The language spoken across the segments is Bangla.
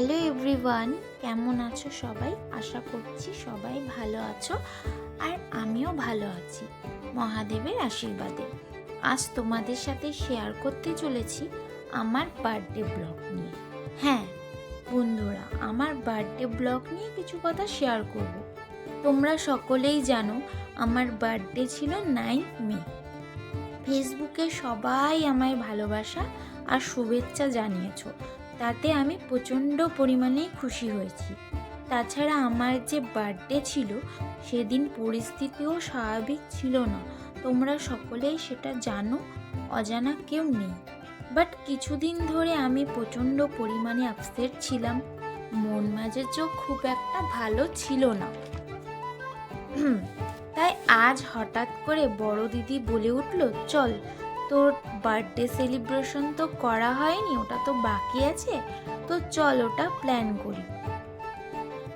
হ্যালো এভরিওয়ান, কেমন আছো সবাই? আশা করছি সবাই ভালো আছো আর আমিও ভালো আছি মহাদেবের আশীর্বাদে। আজ তোমাদের সাথে শেয়ার করতে চলেছি আমার বার্থডে ব্লগ নিয়ে। হ্যাঁ বন্ধুরা, আমার বার্থডে ব্লগ নিয়ে কিছু কথা শেয়ার করব। তোমরা সকলেই জানো আমার বার্থডে ছিল 9 মে। ফেসবুকে সবাই আমায় ভালোবাসা আর শুভেচ্ছা জানিয়েছো, তাতে আমি প্রচণ্ড পরিমাণে খুশি হয়েছি। তাছাড়া আমার যে বার্থডে ছিল সেদিন পরিস্থিতিও স্বাভাবিক ছিল না, তোমরা সকলেই সেটা জানো, অজানা কেউ নেই। বাট কিছুদিন ধরে আমি প্রচণ্ড পরিমাণে আপসেট ছিলাম, মন মেজাজও খুব একটা ভালো ছিল না। তাই আজ হঠাৎ করে বড় দিদি বলে উঠলো, চল তোর বার্থডে সেলিব্রেশন তো করা হয়নি, ওটা তো বাকি আছে, তো চল ওটা প্ল্যান করি।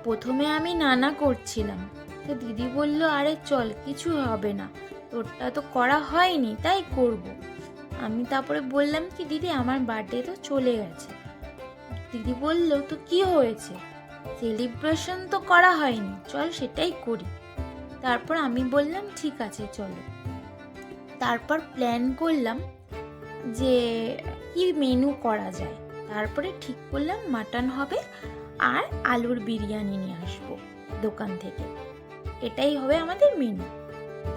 প্রথমে আমি নানা করছিলাম, তো দিদি বলল, আরে চল কিছু হবে না, তোরটা তো করা হয়নি তাই করব। আমি তারপরে বললাম কি দিদি আমার বার্থডে তো চলে গেছে। দিদি বলল, তো কি হয়েছে, সেলিব্রেশন তো করা হয়নি, চল সেটাই করি। তারপর আমি বললাম ঠিক আছে চলো। তারপর প্ল্যান করলাম যে কি মেনু করা যায়। তারপরে ঠিক করলাম মাটন হবে আর আলুর বিরিয়ানি নিয়ে আসবো দোকান থেকে, এটাই হবে আমাদের মেনু।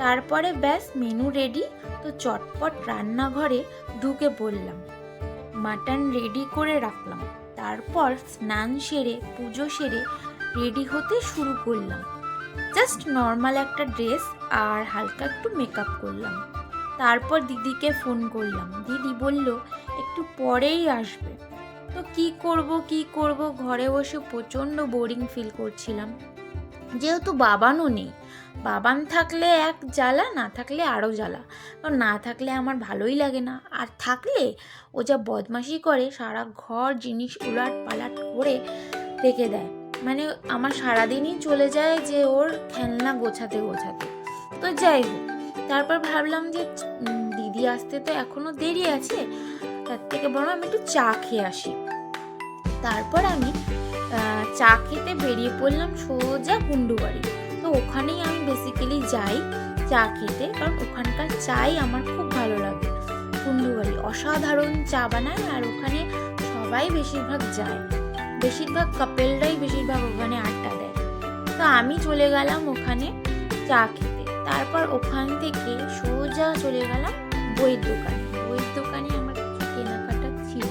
তারপরে ব্যাস মেনু রেডি, তো চটপট রান্নাঘরে ঢুকে পড়লাম, মাটন রেডি করে রাখলাম। তারপর স্নান সেরে পুজো সেরে রেডি হতে শুরু করলাম। জাস্ট নর্মাল একটা ড্রেস আর হালকা একটু মেকআপ করলাম। তারপর দিদিকে ফোন করলাম, দিদি বলল একটু পরেই আসবে। তো কি করব ঘরে বসে প্রচণ্ড বোরিং ফিল করছিলাম, যেহেতু বাবানও নেই। বাবান থাকলে এক জ্বালা, না থাকলে আরও জ্বালা। কারণ না থাকলে আমার ভালোই লাগে না, আর থাকলে ও যা বদমাশি করে, সারা ঘর জিনিস উলাট পালাট করে রেখে দেয়। মানে আমার সারাদিনই চলে যায় যে ওর খেলনা গোছাতে। তো যাই হোক, তারপর ভাবলাম যে দিদি আসতে তো এখনো দেরি আছে, তার থেকে বরং আমি একটু চা খেয়ে আসি। তারপর আমি চা খেতে বেরিয়ে পড়লাম সোজা কুণ্ডুবাড়ি। তো ওখানেই আমি বেসিক্যালি যাই চা খেতে, কারণ ওখানকার চাই আমার খুব ভালো লাগে। কুণ্ডুবাড়ি অসাধারণ চা বানায়, আর ওখানে সবাই বেশিরভাগ যায়, বেশিরভাগ কাপেলরাই বেশিরভাগ ওখানে আড্ডা দেয়। তো আমি চলে গেলাম ওখানে চা খেতে। তারপর ওখান থেকে সোজা চলে গেলাম বইয়ের দোকানে আমার কিছু কেনাকাটা ছিল,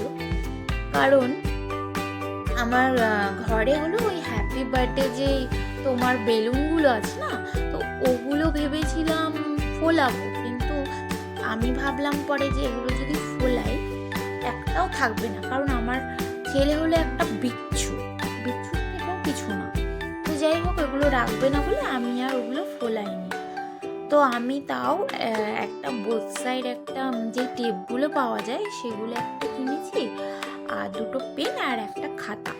কারণ আমার ঘরে হলো ওই হ্যাপি বার্থডে যে তোমার বেলুনগুলো আছে না, তো ওগুলো ভেবেছিলাম ফোলাবো, কিন্তু আমি ভাবলাম পরে যে এগুলো যদি ফোলাই একটাও থাকবে না, কারণ আমার ছেলে হলো একটা বিচ্ছুর থেকেও কিছু না। তো যাই হোক, এগুলো রাখবে না বলে আমি আর ওগুলো ফোলাইনি। তো আমি তাও একটা বোথ সাইড একটা যে টেপগুলো পাওয়া যায় সেগুলো একটা কিনেছি, আর দুটো পেন আর একটা খাতা।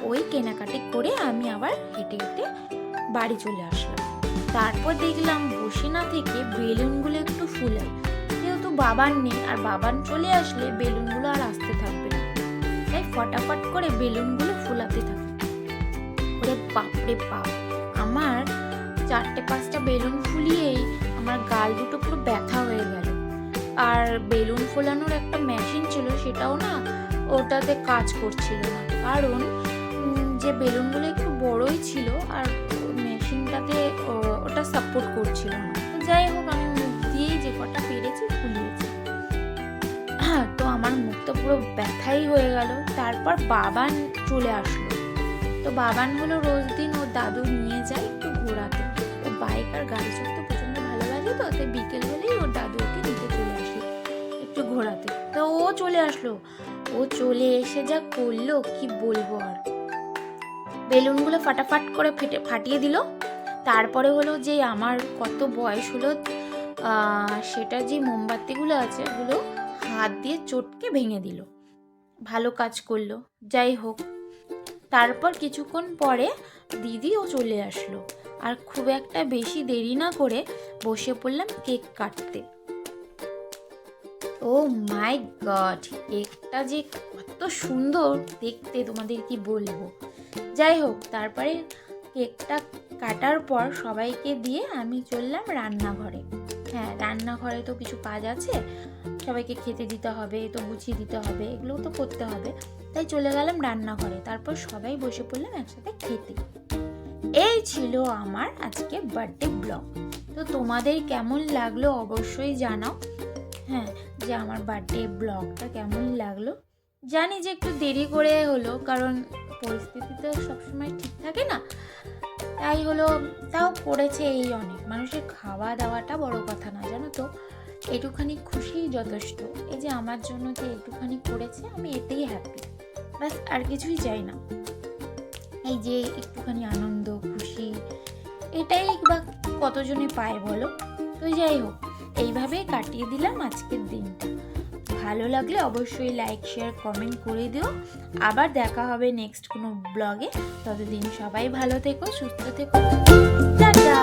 ওই কেনাকাটি করে আমি আবার হেঁটে হেঁটে বাড়ি চলে আসলাম। তারপর দেখলাম বসে না থেকে বেলুনগুলো একটু ফুলাই, যেহেতু বাবান নেই, আর বাবান চলে আসলে বেলুনগুলো আর আসতে থাকবে না, তাই ফটাফট করে বেলুনগুলো ফুলাতে থাকি। ওরে বাপরে বাপ, আমার 4-5টা বেলুন ফুলিয়েই আমার গাল দুটো পুরো ব্যথা হয়ে গেল। আর বেলুন ফোলানোর একটা মেশিন ছিল, সেটাও না ওটাতে কাজ করছিল না, কারণ যে বেলুনগুলো একটু বড়ই ছিল আর মেশিনটাতে ওটা সাপোর্ট করছিল না। তো যাই হোক, আমি মুখ দিয়েই যে কটা পেরেছি ফুলিয়েছি। তো আমার মুখটা পুরো ব্যথাই হয়ে গেল। তারপর বাবান চলে আসলো। তো বাবান হলো রোজ দিন ওর দাদু নিয়ে যায় একটু ঘোরাতে, ও বাইক আর গাড়ি চড়তে প্রচণ্ড ভালোবাসে, তো তাই বিকেল হলেই ওর দাদু ওকে নিতে চলে আসলো একটু ঘোরাতে। তো ও চলে আসলো, ও চলে এসে যা করলো কি বলবো আর, বেলুনগুলো ফাটাফাট করে ফাটিয়ে দিল। তারপরে হলো যে আমার কত বয়স হলো, সেটা যে মোমবাতিগুলো আছে ওগুলো হাত দিয়ে চটকে ভেঙে দিল। ভালো কাজ করলো। যাই হোক, তারপর কিছুক্ষণ পরে দিদিও চলে আসলো, আর খুব একটা বেশি দেরি না করে বসে পড়লাম কেক কাটতে। ও মাই গড, কেকটা যে কত সুন্দর দেখতে তোমাদের কি বলবো। যাই হোক, তারপরে কেকটা কাটার পর সবাইকে দিয়ে আমি চললাম রান্নাঘরে। হ্যাঁ, রান্নাঘরে তো কিছু কাজ আছে, সবাইকে খেতে দিতে হবে, তো গুছিয়ে দিতে হবে, এগুলো তো করতে হবে। তাই চলে গেলাম রান্নাঘরে, তারপর সবাই বসে পড়লাম একসাথে খেতে। এই ছিল আমার আজকে বার্থডে ব্লগ। তো তোমাদের কেমন লাগলো অবশ্যই জানাও। হ্যাঁ, যে আমার বার্থডে ব্লগটা কেমন লাগলো। জানি যে একটু দেরি করে হলো, কারণ পরিস্থিতি তো সবসময় ঠিক থাকে না, তাই হলো। তাও করেছে এই অনেক, মানুষের খাওয়া দাওয়াটা বড় কথা না, জানো তো। একটুখানি খুশি যথেষ্ট। এই যে আমার জন্য যে একটুখানি করেছে, আমি এতেই হ্যাপি, ব্যাস আর কিছুই চাই না। এই যে একটুখানি আনন্দ খুশি, এটাই বা কতজনে পায় বলো। তো যাই হোক, এইভাবেই কাটিয়ে দিলাম আজকের দিনটা। ভালো লাগলে অবশ্যই লাইক শেয়ার কমেন্ট করে দিও। আবার দেখা হবে নেক্সট কোনো ব্লগে। ততদিন সবাই ভালো থেকো, সুস্থ থেকো, টাটা।